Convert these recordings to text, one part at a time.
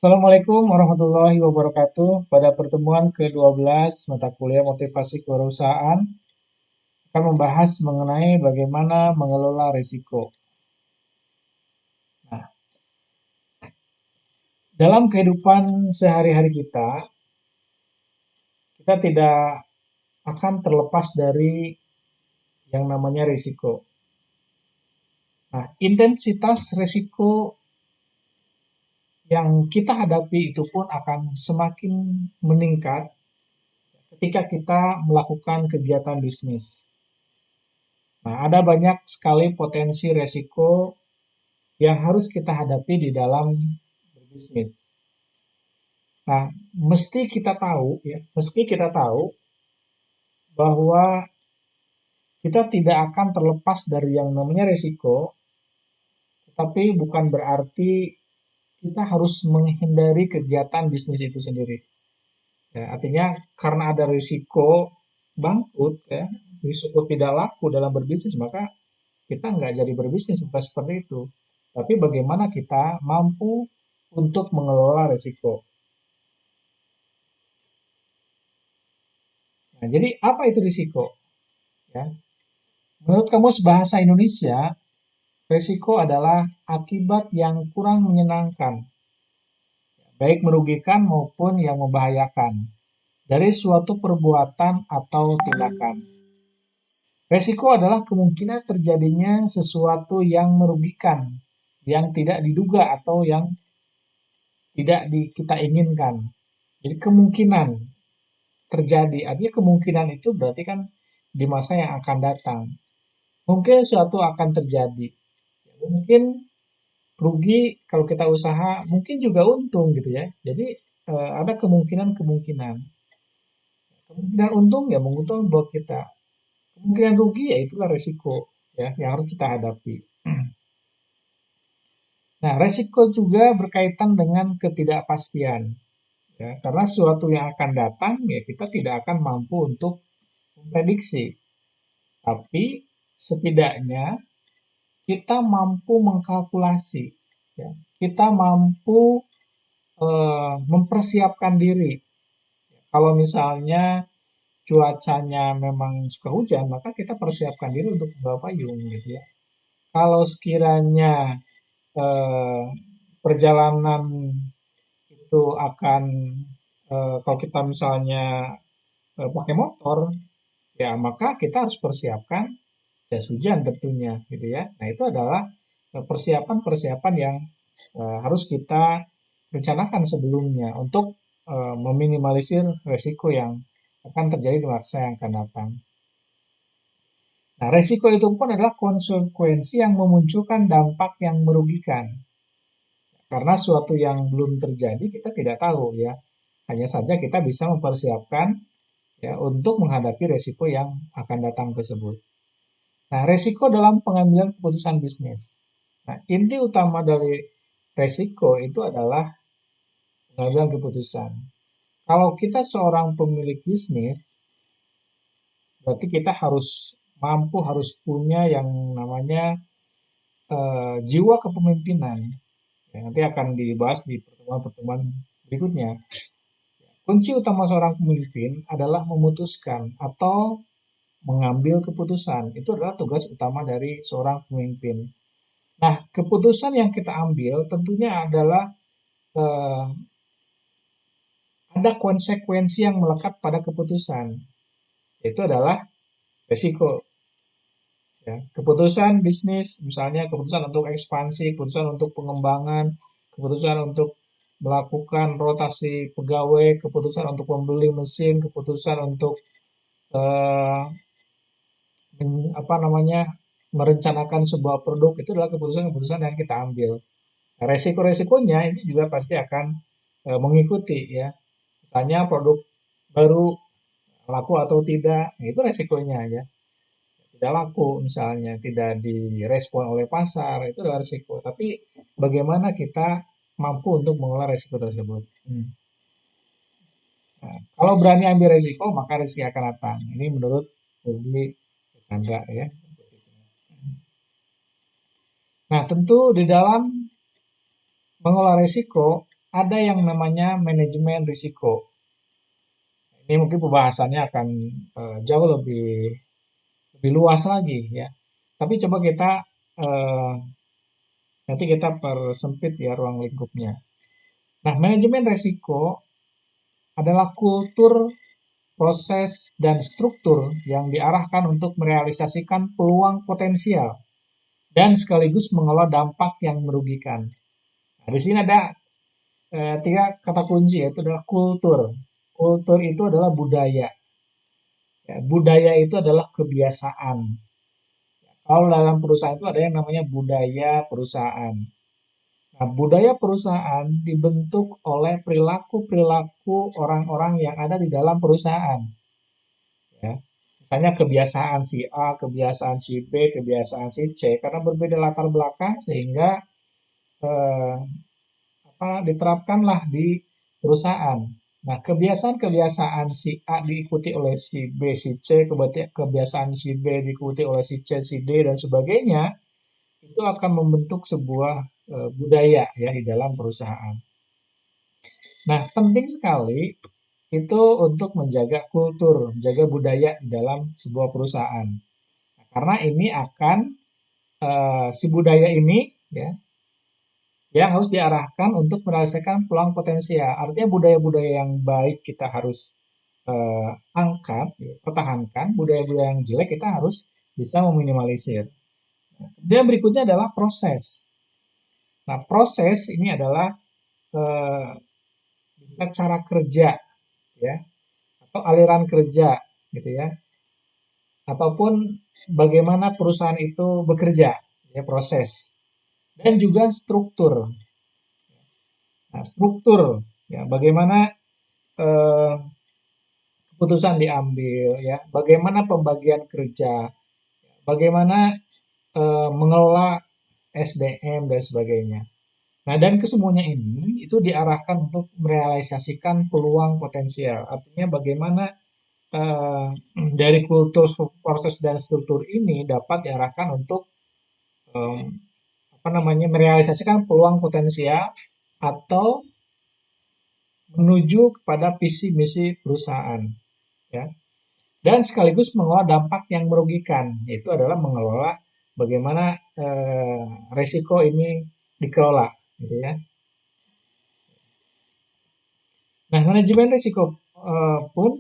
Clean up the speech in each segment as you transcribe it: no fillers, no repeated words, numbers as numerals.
Assalamualaikum warahmatullahi wabarakatuh. Pada pertemuan ke-12 mata kuliah motivasi kewirausahaan akan membahas mengenai bagaimana mengelola risiko. Nah, dalam kehidupan sehari-hari kita tidak akan terlepas dari yang namanya risiko. Nah, intensitas risiko yang kita hadapi itu pun akan semakin meningkat ketika kita melakukan kegiatan bisnis. Nah, ada banyak sekali potensi risiko yang harus kita hadapi di dalam berbisnis. Nah, meski kita tahu bahwa kita tidak akan terlepas dari yang namanya risiko, tetapi bukan berarti kita harus menghindari kegiatan bisnis itu sendiri. Ya, artinya karena ada risiko bangkrut, ya, risiko tidak laku dalam berbisnis, maka kita nggak jadi berbisnis, bukan seperti itu. Tapi bagaimana kita mampu untuk mengelola risiko. Nah, jadi apa itu risiko? Ya, menurut Kamus Bahasa Indonesia, risiko adalah akibat yang kurang menyenangkan, baik merugikan maupun yang membahayakan, dari suatu perbuatan atau tindakan. Risiko adalah kemungkinan terjadinya sesuatu yang merugikan, yang tidak diduga atau yang tidak kita inginkan. Jadi kemungkinan terjadi, artinya kemungkinan itu berarti kan di masa yang akan datang. Mungkin sesuatu akan terjadi. Mungkin rugi kalau kita usaha, mungkin juga untung gitu ya. Jadi ada kemungkinan-kemungkinan. Kemungkinan untung ya menguntungkan buat kita. Kemungkinan rugi ya itulah resiko ya yang harus kita hadapi. Nah, resiko juga berkaitan dengan ketidakpastian ya, karena sesuatu yang akan datang ya kita tidak akan mampu untuk memprediksi. Tapi setidaknya kita mampu mengkalkulasi ya. Kita mampu mempersiapkan diri. Kalau misalnya cuacanya memang suka hujan, maka kita persiapkan diri untuk membawa payung gitu ya. Kalau sekiranya eh, perjalanan itu akan kalau kita misalnya pakai motor, ya maka kita harus persiapkan jas hujan tentunya gitu ya. Nah, itu adalah persiapan-persiapan yang harus kita rencanakan sebelumnya untuk meminimalisir resiko yang akan terjadi di masa yang akan datang. Nah, resiko itu pun adalah konsekuensi yang memunculkan dampak yang merugikan. Karena suatu yang belum terjadi kita tidak tahu ya. Hanya saja kita bisa mempersiapkan ya untuk menghadapi resiko yang akan datang tersebut. Nah, resiko dalam pengambilan keputusan bisnis. Nah, inti utama dari resiko itu adalah pengambilan keputusan. Kalau kita seorang pemilik bisnis, berarti kita harus punya yang namanya jiwa kepemimpinan. Ya, nanti akan dibahas di pertemuan-pertemuan berikutnya. Kunci utama seorang pemimpin adalah memutuskan atau mengambil keputusan. Itu adalah tugas utama dari seorang pemimpin. Nah, keputusan yang kita ambil tentunya adalah eh, ada konsekuensi yang melekat pada keputusan. Itu adalah resiko. Ya. Keputusan bisnis, misalnya keputusan untuk ekspansi, keputusan untuk pengembangan, keputusan untuk melakukan rotasi pegawai, keputusan untuk membeli mesin, keputusan untuk eh, apa namanya merencanakan sebuah produk itu adalah keputusan-keputusan yang kita ambil. Nah, resiko-resikonya itu juga pasti akan mengikuti ya. Misalnya produk baru laku atau tidak, nah, itu resikonya ya. Tidak laku misalnya, tidak direspon oleh pasar, itu adalah resiko. Tapi bagaimana kita mampu untuk mengelola resiko tersebut. Nah, kalau berani ambil resiko, maka rezeki akan datang. Ini menurut Rudy Chandra ya. Nah, tentu di dalam mengelola resiko, ada yang namanya manajemen risiko. Ini mungkin pembahasannya akan jauh lebih lebih luas lagi ya. Tapi coba kita eh, nanti kita persempit ya ruang lingkupnya. Nah, manajemen risiko adalah kultur, proses, dan struktur yang diarahkan untuk merealisasikan peluang potensial dan sekaligus mengelola dampak yang merugikan. Nah, di sini ada tiga kata kunci yaitu adalah kultur. Kultur itu adalah budaya. Ya, budaya itu adalah kebiasaan. Kalau dalam perusahaan itu ada yang namanya budaya perusahaan. Nah, budaya perusahaan dibentuk oleh perilaku-perilaku orang-orang yang ada di dalam perusahaan. Ya. Misalnya kebiasaan si A, kebiasaan si B, kebiasaan si C, karena berbeda latar belakang sehingga eh, diterapkanlah di perusahaan. Nah, kebiasaan-kebiasaan si A diikuti oleh si B, si C, kebiasaan si B diikuti oleh si C, si D, dan sebagainya, itu akan membentuk sebuah budaya ya di dalam perusahaan. Nah, penting sekali itu untuk menjaga kultur, menjaga budaya di dalam sebuah perusahaan. Nah, karena ini akan si budaya ini ya yang harus diarahkan untuk menyelesaikan peluang potensial. Artinya budaya-budaya yang baik kita harus angkat, ya, pertahankan. Budaya-budaya yang jelek kita harus bisa meminimalisir. Dan berikutnya adalah proses. Nah, proses ini adalah eh, bisa cara kerja, ya, atau aliran kerja, gitu ya, ataupun bagaimana perusahaan itu bekerja, ya, proses, dan juga struktur. Nah, struktur, ya, bagaimana eh, keputusan diambil, ya, bagaimana pembagian kerja, bagaimana mengelola SDM dan sebagainya. Nah, dan kesemuanya ini itu diarahkan untuk merealisasikan peluang potensial. Artinya bagaimana eh, dari kultur, proses dan struktur ini dapat diarahkan untuk eh, merealisasikan peluang potensial atau menuju kepada visi misi perusahaan, ya. Dan sekaligus mengelola dampak yang merugikan, yaitu adalah mengelola bagaimana resiko ini dikelola, gitu ya. Nah, manajemen risiko pun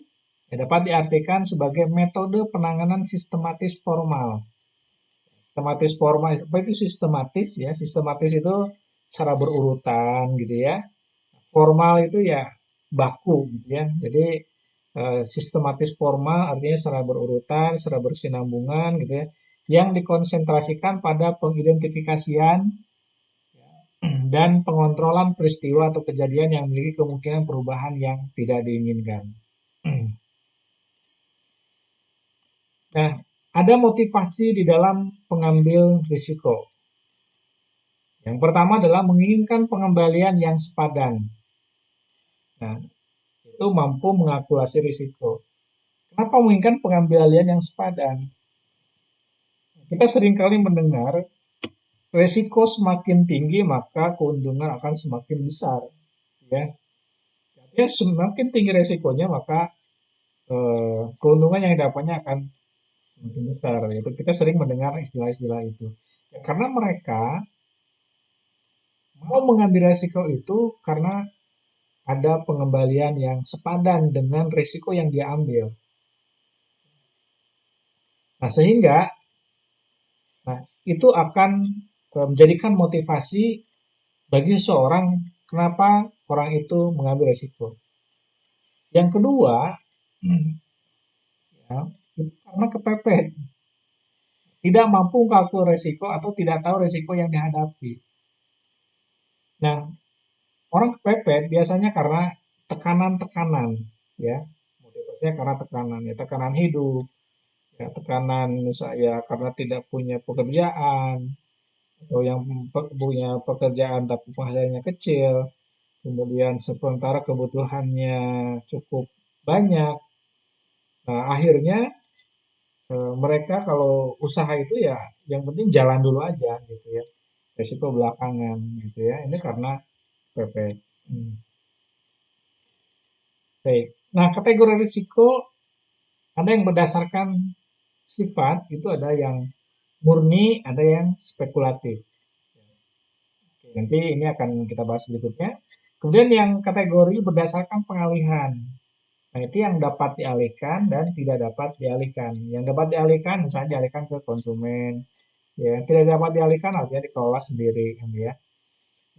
ya, dapat diartikan sebagai metode penanganan sistematis formal. Sistematis formal, apa itu sistematis ya? Sistematis itu secara berurutan gitu ya. Formal itu ya baku gitu ya. Jadi sistematis formal artinya secara berurutan, secara bersinambungan gitu ya. Yang dikonsentrasikan pada pengidentifikasian dan pengontrolan peristiwa atau kejadian yang memiliki kemungkinan perubahan yang tidak diinginkan. Nah, ada motivasi di dalam pengambil risiko. Yang pertama adalah menginginkan pengembalian yang sepadan. Nah, itu mampu mengakulasi risiko. Kenapa menginginkan pengembalian yang sepadan? Kita seringkali mendengar risiko semakin tinggi maka keuntungan akan semakin besar. Ya, artinya semakin tinggi risikonya maka keuntungan yang didapatnya akan semakin besar. Itu kita sering mendengar istilah-istilah itu. Ya, karena mereka mau mengambil risiko itu karena ada pengembalian yang sepadan dengan risiko yang dia ambil. Nah, sehingga nah, itu akan menjadikan motivasi bagi seseorang kenapa orang itu mengambil risiko. Yang kedua, ya, itu karena kepepet, tidak mampu kalkul risiko atau tidak tahu risiko yang dihadapi. Nah, orang kepepet biasanya karena tekanan-tekanan, ya, motivasinya karena tekanan, ya, tekanan hidup, ya, tekanan misalnya karena tidak punya pekerjaan, atau yang punya pekerjaan tapi penghasilannya kecil, kemudian sementara kebutuhannya cukup banyak. Nah, akhirnya mereka kalau usaha itu ya yang penting jalan dulu aja gitu ya. Resiko belakangan gitu ya. Ini karena PP. Hmm, baik. Nah, kategori risiko ada yang berdasarkan sifat, itu ada yang murni, ada yang spekulatif. Oke, nanti ini akan kita bahas berikutnya. Kemudian yang kategori berdasarkan pengalihan. Nah, itu yang dapat dialihkan dan tidak dapat dialihkan. Yang dapat dialihkan misalnya dialihkan ke konsumen, ya. Tidak dapat dialihkan artinya dikelola sendiri, kan ya.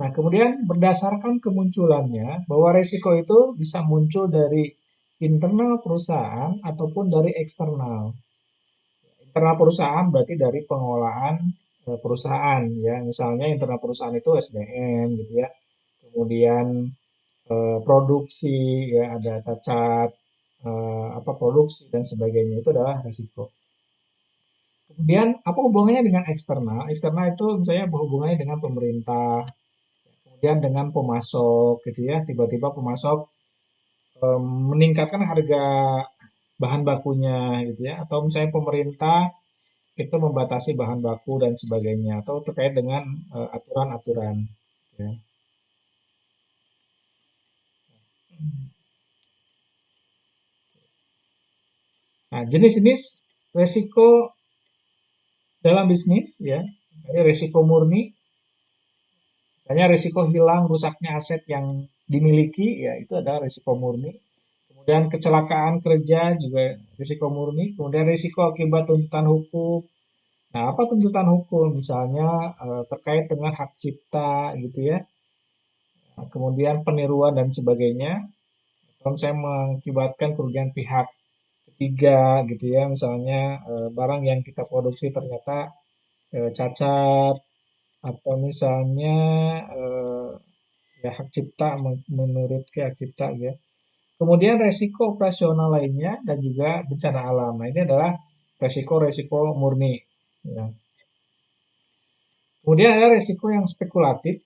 Nah, kemudian berdasarkan kemunculannya, bahwa resiko itu bisa muncul dari internal perusahaan ataupun dari eksternal. Internal perusahaan berarti dari pengelolaan perusahaan, ya. Misalnya internal perusahaan itu SDM gitu ya. Kemudian produksi, ya, ada cacat apa produksi dan sebagainya, itu adalah risiko. Kemudian apa hubungannya dengan eksternal? Eksternal itu misalnya berhubungannya dengan pemerintah, kemudian dengan pemasok gitu ya. Tiba-tiba pemasok meningkatkan harga bahan bakunya gitu ya, atau misalnya pemerintah itu membatasi bahan baku dan sebagainya, atau terkait dengan aturan-aturan, ya. Nah, jenis-jenis resiko dalam bisnis, ya. Ini resiko murni, misalnya risiko hilang rusaknya aset yang dimiliki, ya itu adalah risiko murni. Kemudian kecelakaan kerja juga risiko murni. Kemudian risiko akibat tuntutan hukum. Nah, apa tuntutan hukum? Misalnya terkait dengan hak cipta gitu ya. Nah, kemudian peniruan dan sebagainya. Kalau saya mengakibatkan kerugian pihak ketiga gitu ya. Misalnya barang yang kita produksi ternyata cacat, atau misalnya eh, ya hak cipta menurut ke hak cipta ya. Kemudian resiko operasional lainnya dan juga bencana alam. Nah, ini adalah resiko-resiko murni. Ya. Kemudian ada resiko yang spekulatif,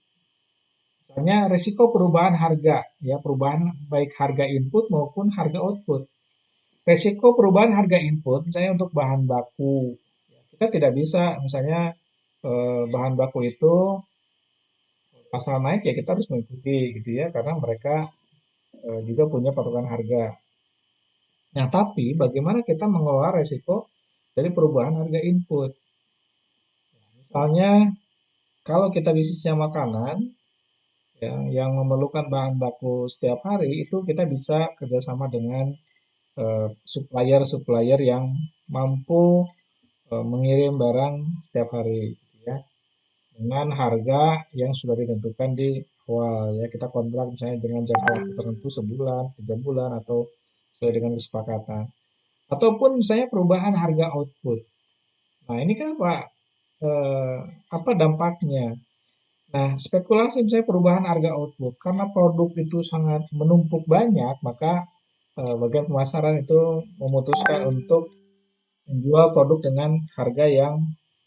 misalnya resiko perubahan harga, ya perubahan baik harga input maupun harga output. Resiko perubahan harga input, misalnya untuk bahan baku, kita tidak bisa, misalnya bahan baku itu pasar naik ya kita harus mengikuti gitu ya, karena mereka juga punya patokan harga. Nah, tapi bagaimana kita mengelola resiko dari perubahan harga input? Misalnya, kalau kita bisnisnya makanan, ya, yang memerlukan bahan baku setiap hari, itu kita bisa kerjasama dengan supplier-supplier yang mampu mengirim barang setiap hari, gitu ya, dengan harga yang sudah ditentukan di awal. Ya, kita kontrak misalnya dengan jangka waktu tertentu sebulan, 3 bulan, atau sesuai dengan kesepakatan. Ataupun misalnya perubahan harga output. Nah, ini kenapa? Eh, apa dampaknya? Nah, spekulasi misalnya perubahan harga output, karena produk itu sangat menumpuk banyak, maka bagian pemasaran itu memutuskan untuk menjual produk dengan harga yang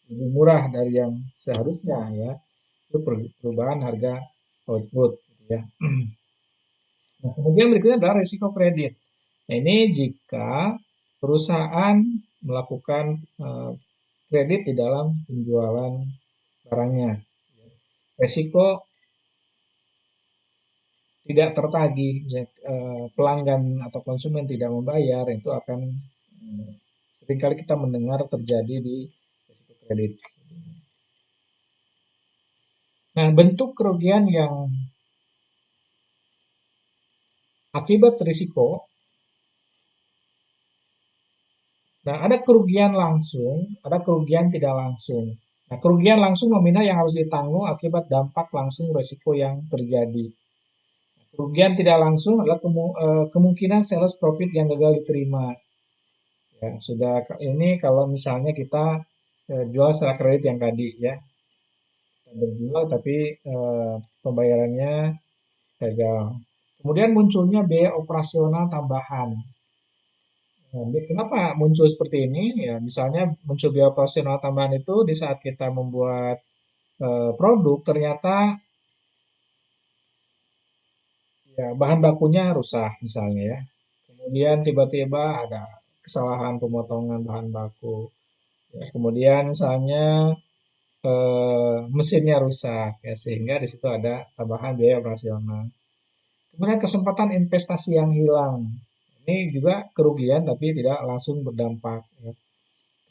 lebih murah dari yang seharusnya, ya. Itu perubahan harga output, gitu ya. Nah, kemudian berikutnya adalah risiko kredit. Nah, ini jika perusahaan melakukan kredit di dalam penjualan barangnya. Resiko tidak tertagih, pelanggan atau konsumen tidak membayar, itu akan seringkali kita mendengar terjadi di risiko kredit. Nah, bentuk kerugian yang akibat risiko, nah ada kerugian langsung, ada kerugian tidak langsung. Nah, kerugian langsung nominal yang harus ditanggung akibat dampak langsung risiko yang terjadi. Kerugian tidak langsung adalah kemungkinan sales profit yang gagal diterima. Ya, sudah ini kalau misalnya kita jual secara kredit yang tadi ya, kita berjual tapi pembayarannya gagal. Kemudian munculnya biaya operasional tambahan. Nah, kenapa muncul seperti ini? Ya, misalnya muncul biaya operasional tambahan itu di saat kita membuat produk ternyata ya bahan bakunya rusak misalnya ya. Kemudian tiba-tiba ada kesalahan pemotongan bahan baku. Ya, kemudian misalnya mesinnya rusak ya, sehingga di situ ada tambahan biaya operasional. Kemudian kesempatan investasi yang hilang. Ini juga kerugian tapi tidak langsung berdampak. Ya.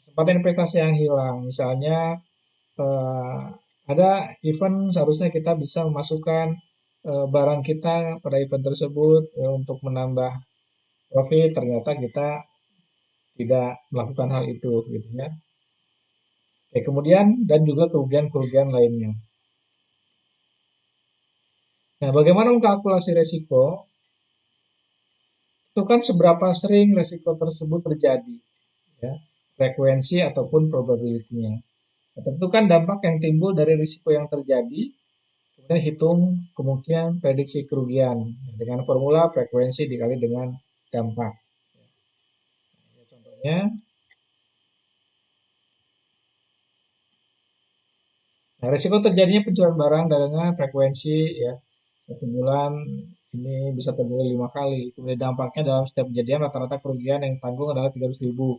Kesempatan investasi yang hilang, misalnya eh, ada event seharusnya kita bisa memasukkan barang kita pada event tersebut untuk menambah profit, ternyata kita tidak melakukan hal itu, gitu ya. Kemudian dan juga kerugian-kerugian lainnya. Nah, bagaimana mengkalkulasi resiko? Itu kan seberapa sering resiko tersebut terjadi, ya, frekuensi ataupun probability-nya. Nah, tentukan dampak yang timbul dari risiko yang terjadi, kemudian hitung kemungkinan prediksi kerugian dengan formula frekuensi dikali dengan dampak. Ya, contohnya, nah, risiko terjadinya pencurian barang dagangan frekuensi ya 1 bulan ini bisa terjadi 5 kali. Kemudian dampaknya dalam setiap kejadian rata-rata kerugian yang tanggung adalah 300.000.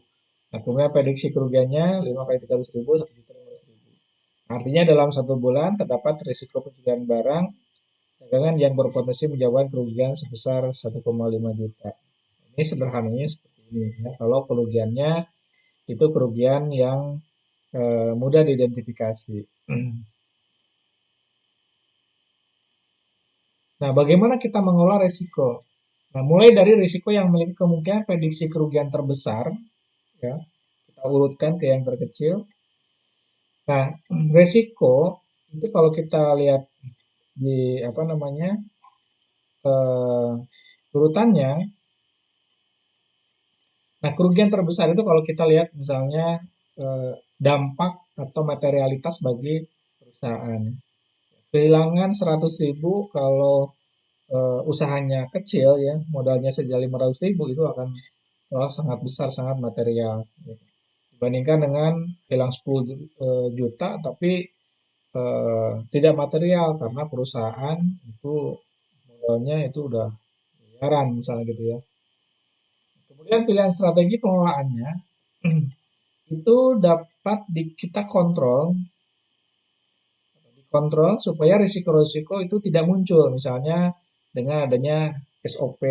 Nah, kemudian prediksi kerugiannya 5 kali 300.000, 1.500.000. Artinya dalam 1 bulan terdapat risiko pencurian barang dagangan yang berpotensi menyebabkan kerugian sebesar 1,5 juta. Ini sederhananya seperti ini ya. Kalau kerugiannya itu kerugian yang mudah diidentifikasi. Nah, bagaimana kita mengolah risiko? Nah, mulai dari risiko yang memiliki kemungkinan prediksi kerugian terbesar, ya, kita urutkan ke yang terkecil. Nah, risiko itu kalau kita lihat di apa namanya eh, urutannya, nah kerugian terbesar itu kalau kita lihat misalnya dampak atau materialitas bagi perusahaan. Kehilangan 100.000 kalau usahanya kecil ya, modalnya saja 500.000 itu akan sangat besar, sangat material. Gitu. Dibandingkan dengan hilang 10 juta tapi tidak material karena perusahaan itu modalnya itu udah miliaran misalnya gitu ya. Kemudian pilihan strategi pengelolaannya itu dapat kita kontrol supaya risiko-risiko itu tidak muncul. Misalnya dengan adanya SOP,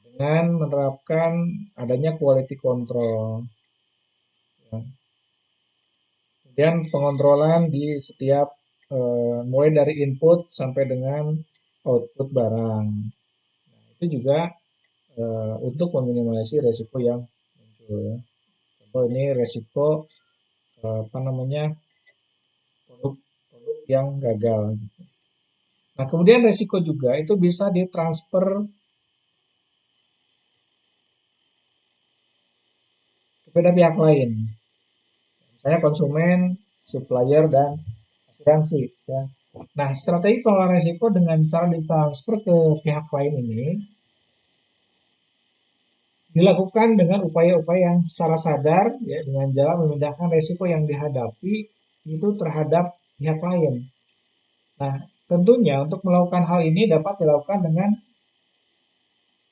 dengan menerapkan adanya quality control. Ya. Kemudian pengontrolan di setiap mulai dari input sampai dengan output barang. Nah, itu juga untuk meminimalisir resiko yang muncul. Ya. Contoh ini resiko apa namanya produk yang gagal. Nah, kemudian resiko juga itu bisa ditransfer kepada pihak lain, misalnya konsumen, supplier, dan asuransi. Ya. Nah, strategi pengelolaan resiko dengan cara ditransfer ke pihak lain ini dilakukan dengan upaya-upaya yang secara sadar, ya, dengan jalan memindahkan resiko yang dihadapi itu terhadap pihak lain. Nah, tentunya untuk melakukan hal ini dapat dilakukan dengan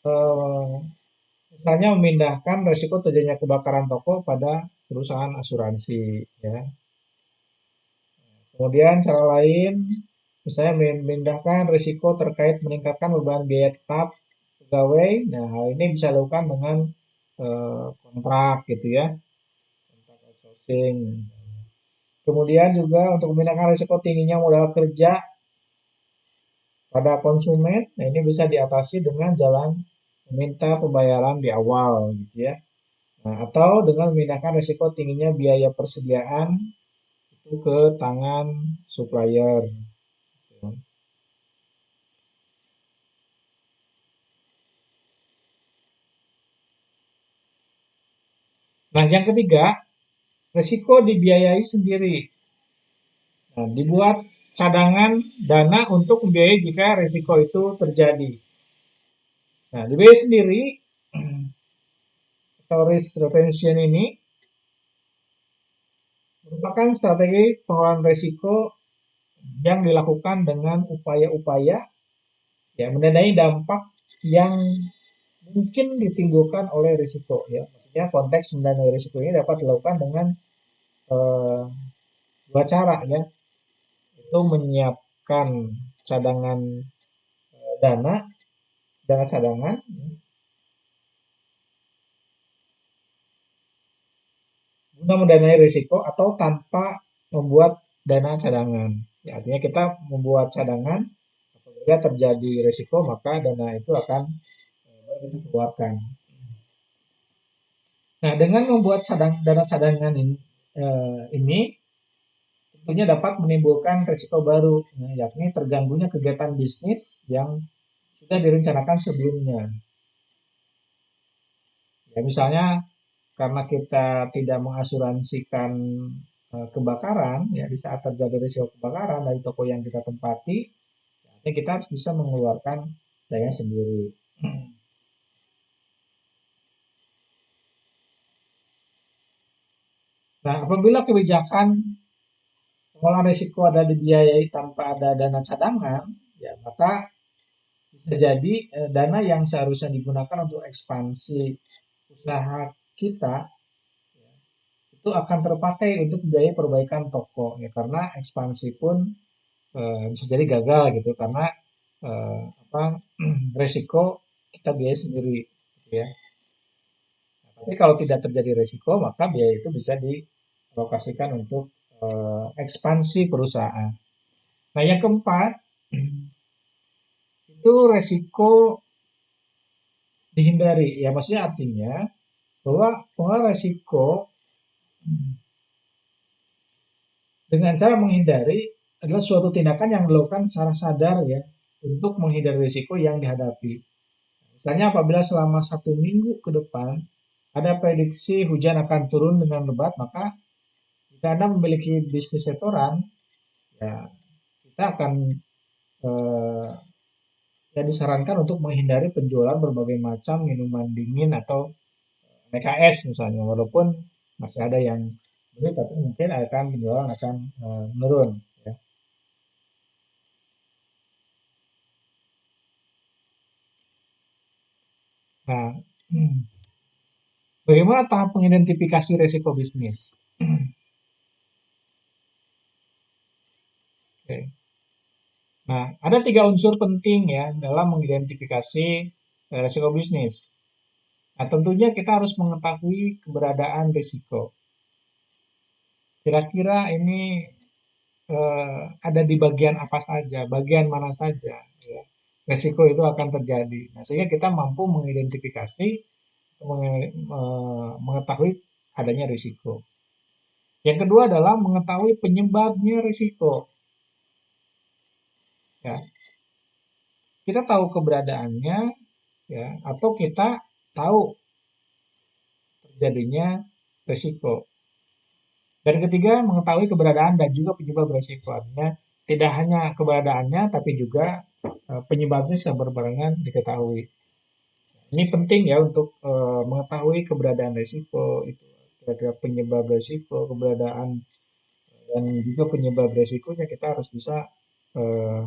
eh, misalnya memindahkan resiko terjadinya kebakaran toko pada perusahaan asuransi. Ya. Kemudian cara lain, misalnya memindahkan risiko terkait meningkatkan beban biaya tetap pegawai. Nah, hal ini bisa dilakukan dengan kontrak gitu ya, kontrak outsourcing. Kemudian juga untuk memindahkan risiko tingginya modal kerja pada konsumen, nah ini bisa diatasi dengan jalan meminta pembayaran di awal gitu ya. Nah, atau dengan memindahkan risiko tingginya biaya persediaan itu ke tangan supplier. Gitu. Nah, yang ketiga, risiko dibiayai sendiri. Nah, dibuat cadangan dana untuk membiayai jika risiko itu terjadi. Nah, dibiayai sendiri atau risk retention ini merupakan strategi pengelolaan risiko yang dilakukan dengan upaya-upaya ya menandai dampak yang mungkin ditimbulkan oleh risiko ya. Maksudnya konteks mendanai risiko ini dapat dilakukan dengan eh, dua cara ya. Itu menyiapkan cadangan dana, dana cadangan, guna mendanai risiko atau tanpa membuat dana cadangan. Ya, artinya kita membuat cadangan, apabila terjadi risiko maka dana itu akan kita keluarkan. Nah, dengan membuat dana cadangan ini tentunya dapat menimbulkan risiko baru, yakni terganggunya kegiatan bisnis yang sudah direncanakan sebelumnya. Ya, misalnya karena kita tidak mengasuransikan kebakaran, ya di saat terjadi risiko kebakaran dari toko yang kita tempati, ya, kita harus bisa mengeluarkan daya sendiri. Nah, apabila kebijakan pengelolaan risiko ada dibiayai tanpa ada dana cadangan, ya maka bisa jadi dana yang seharusnya digunakan untuk ekspansi usaha kita itu akan terpakai untuk biaya perbaikan toko, ya karena ekspansi pun bisa jadi gagal gitu karena apa resiko kita biaya sendiri, gitu ya. Nah, tapi kalau tidak terjadi resiko maka biaya itu bisa dialokasikan untuk ekspansi perusahaan. Nah, yang keempat itu resiko dihindari. Ya, maksudnya artinya bahwa pengelola resiko dengan cara menghindari adalah suatu tindakan yang dilakukan secara sadar ya untuk menghindari risiko yang dihadapi. Misalnya apabila selama 1 minggu ke depan ada prediksi hujan akan turun dengan lebat, maka jika Anda memiliki bisnis setoran, ya kita akan eh, ya disarankan untuk menghindari penjualan berbagai macam minuman dingin atau PKS misalnya, walaupun masih ada yang beli, tapi mungkin akan penjualan akan menurun. Ya. Nah, bagaimana tahap mengidentifikasi resiko bisnis? Oke. Nah, ada 3 unsur penting ya dalam mengidentifikasi resiko bisnis. Nah, tentunya kita harus mengetahui keberadaan risiko. Kira-kira ini ada di bagian apa saja, bagian mana saja, ya. Risiko itu akan terjadi. Nah, sehingga kita mampu mengidentifikasi, mengetahui adanya risiko. Yang kedua adalah mengetahui penyebabnya risiko. Ya, kita tahu keberadaannya, ya, atau kita tahu terjadinya risiko. Dan ketiga, mengetahui keberadaan dan juga penyebab risiko. Artinya tidak hanya keberadaannya, tapi juga penyebabnya secara berbarengan diketahui. Ini penting ya untuk mengetahui keberadaan risiko, itu kira-kira penyebab risiko, keberadaan dan juga penyebab risikonya kita harus bisa eh,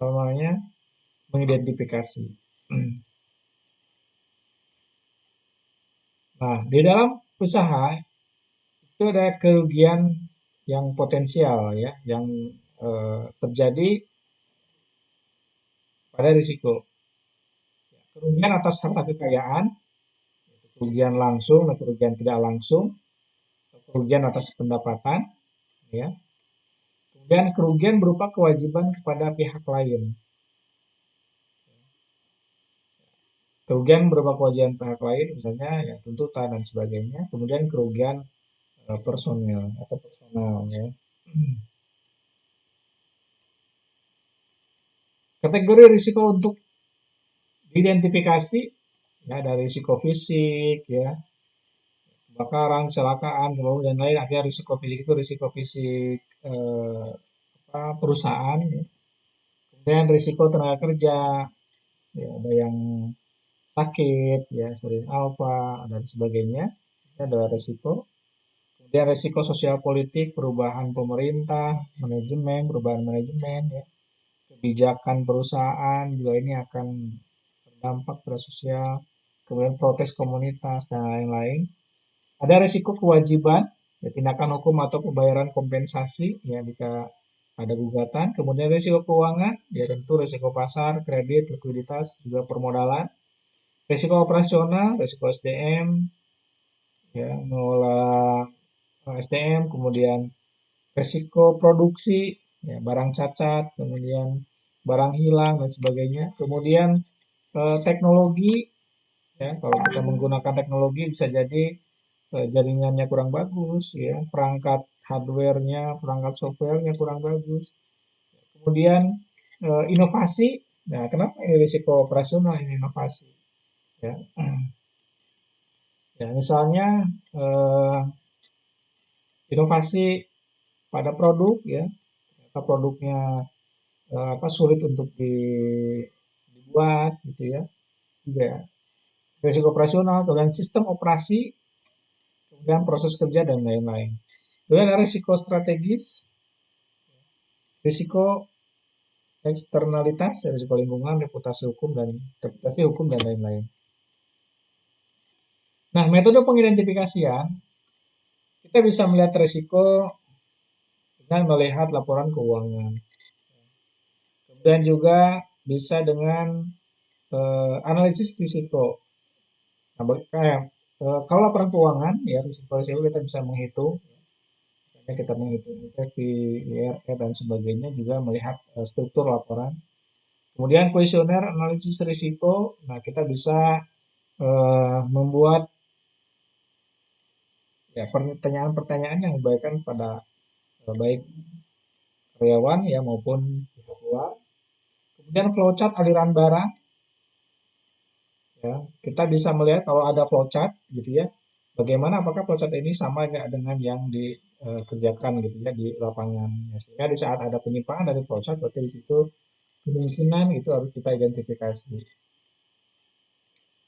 namanya mengidentifikasi. Nah, di dalam usaha itu ada kerugian yang potensial ya, yang terjadi pada risiko. Kerugian atas harta kekayaan, kerugian langsung dan kerugian tidak langsung, kerugian atas pendapatan, ya. Kemudian kerugian berupa kewajiban kepada pihak lain. Kerugian berupa kewajiban pihak lain, misalnya ya tuntutan dan sebagainya. Kemudian kerugian personil atau personal, ya. Kategori risiko untuk diidentifikasi ya dari risiko fisik, ya, kebakaran, kecelakaan, dan lain. Artinya risiko fisik itu risiko fisik perusahaan, ya. Kemudian risiko tenaga kerja, ya, ada yang sakit, ya, sering alfa dan sebagainya. Ini adalah risiko. Kemudian risiko sosial politik, perubahan pemerintah, manajemen, perubahan manajemen, ya. Kebijakan perusahaan juga ini akan berdampak pada sosial. Kemudian protes komunitas dan lain-lain. Ada risiko kewajiban, ya, tindakan hukum atau pembayaran kompensasi, ya, jika ada gugatan. Kemudian risiko keuangan, ya tentu risiko pasar, kredit, likuiditas, juga permodalan. Risiko operasional, risiko SDM, ya mengelola SDM, kemudian risiko produksi, ya, barang cacat, kemudian barang hilang dan sebagainya. Kemudian teknologi, ya kalau kita menggunakan teknologi bisa jadi jaringannya kurang bagus, ya perangkat hardware-nya, perangkat software-nya kurang bagus. Kemudian inovasi, nah kenapa ini risiko operasional ini inovasi? Ya, ya misalnya eh, inovasi pada produk, ya atau produknya apa sulit untuk dibuat gitu ya. Juga risiko operasional, kemudian sistem operasi, kemudian proses kerja dan lain-lain. Kemudian ada risiko strategis, risiko eksternalitas, risiko lingkungan, reputasi hukum dan lain-lain. Nah, metode pengidentifikasian kita bisa melihat risiko dengan melihat laporan keuangan. Kemudian juga bisa dengan analisis risiko. Nah, kalau laporan keuangan, ya risiko-risiko kita bisa menghitung. Misalnya kita menghitung EV, IRR, dan sebagainya, juga melihat struktur laporan. Kemudian kuesioner analisis risiko, nah kita bisa membuat ya pertanyaan-pertanyaan yang diberikan pada baik karyawan ya maupun pihak luar. Kemudian flowchart aliran barang, ya kita bisa melihat kalau ada flowchart gitu ya, bagaimana apakah flowchart ini sama nggak dengan yang dikerjakan gitu ya di lapangan. Ya, sehingga di saat ada penyimpangan dari flowchart, berarti di situ kemungkinan itu harus kita identifikasi.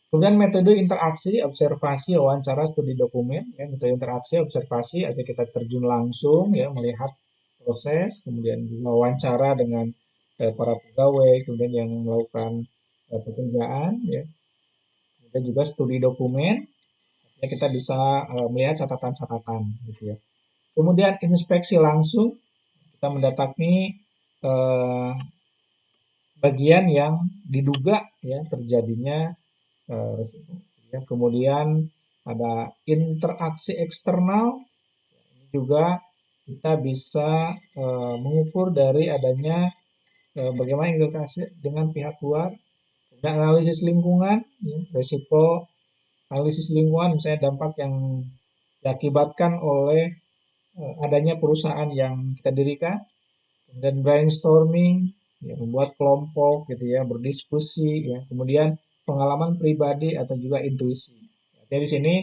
Kemudian metode interaksi, observasi, wawancara, studi dokumen. Ya, metode interaksi, observasi, artinya kita terjun langsung, ya, melihat proses, kemudian wawancara dengan para pegawai, kemudian yang melakukan pekerjaan, ya. Kemudian juga studi dokumen, ya, kita bisa melihat catatan-catatan, gitu ya. Kemudian inspeksi langsung, kita mendatangi eh, bagian yang diduga ya terjadinya resiko. Ya, kemudian ada interaksi eksternal, ini juga kita bisa mengukur dari adanya bagaimana interaksi dengan pihak luar. Dan analisis lingkungan, ya, resiko analisis lingkungan misalnya dampak yang diakibatkan oleh adanya perusahaan yang kita dirikan. Kemudian brainstorming, ya, membuat kelompok gitu ya, berdiskusi ya. Kemudian pengalaman pribadi atau juga intuisi. Jadi di sini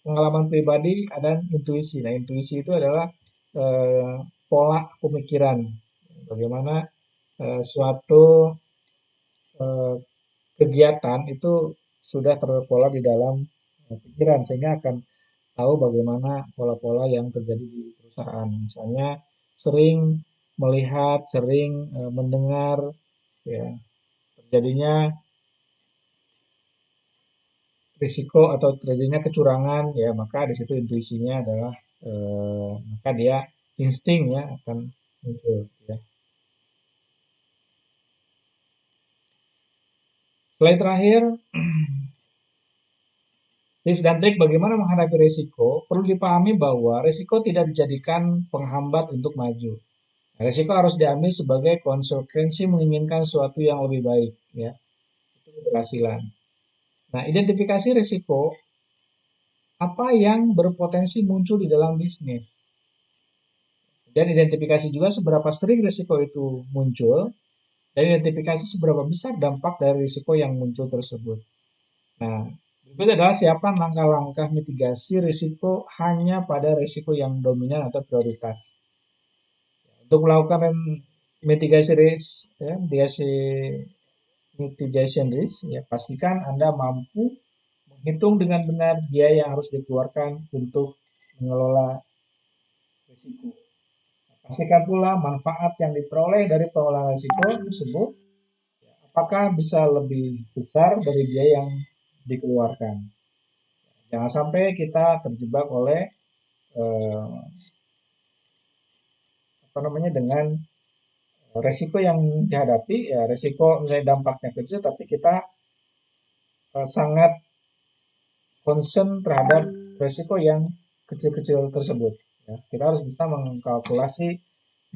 pengalaman pribadi dan intuisi. Nah, intuisi itu adalah eh, pola pemikiran. Bagaimana suatu eh, kegiatan itu sudah terpola di dalam pikiran sehingga akan tahu bagaimana pola-pola yang terjadi di perusahaan. Misalnya sering melihat, sering mendengar ya terjadinya risiko atau terjadinya kecurangan ya maka di situ intuisinya adalah maka dia insting ya akan muncul ya. Slide terakhir, tips dan trik bagaimana menghadapi risiko. Perlu dipahami bahwa risiko tidak dijadikan penghambat untuk maju. Nah, risiko harus diambil sebagai konsekuensi menginginkan sesuatu yang lebih baik ya. Itu keberhasilan. Nah, identifikasi risiko apa yang berpotensi muncul di dalam bisnis. Dan identifikasi juga seberapa sering risiko itu muncul dan identifikasi seberapa besar dampak dari risiko yang muncul tersebut. Nah, berikut adalah siapkan langkah-langkah mitigasi risiko hanya pada risiko yang dominan atau prioritas. Untuk melakukan mitigasi risk, ya, mitigation risk, ya, pastikan Anda mampu menghitung dengan benar biaya yang harus dikeluarkan untuk mengelola risiko. Pastikan pula manfaat yang diperoleh dari pengelolaan risiko tersebut apakah bisa lebih besar dari biaya yang dikeluarkan. Jangan sampai kita terjebak oleh eh, apa namanya dengan resiko yang dihadapi ya resiko misalnya dampaknya kecil tapi kita sangat concern terhadap resiko yang kecil-kecil tersebut. Ya. Kita harus bisa mengkalkulasi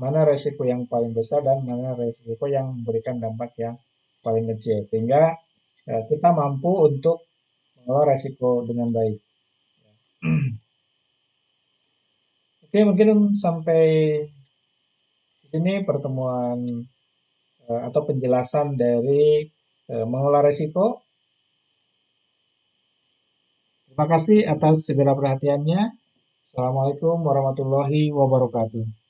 mana resiko yang paling besar dan mana resiko yang memberikan dampak yang paling kecil. Sehingga kita mampu untuk mengelola resiko dengan baik. Oke, mungkin sampai di sini pertemuan atau penjelasan dari mengelola resiko. Terima kasih atas segera perhatiannya. Assalamualaikum warahmatullahi wabarakatuh.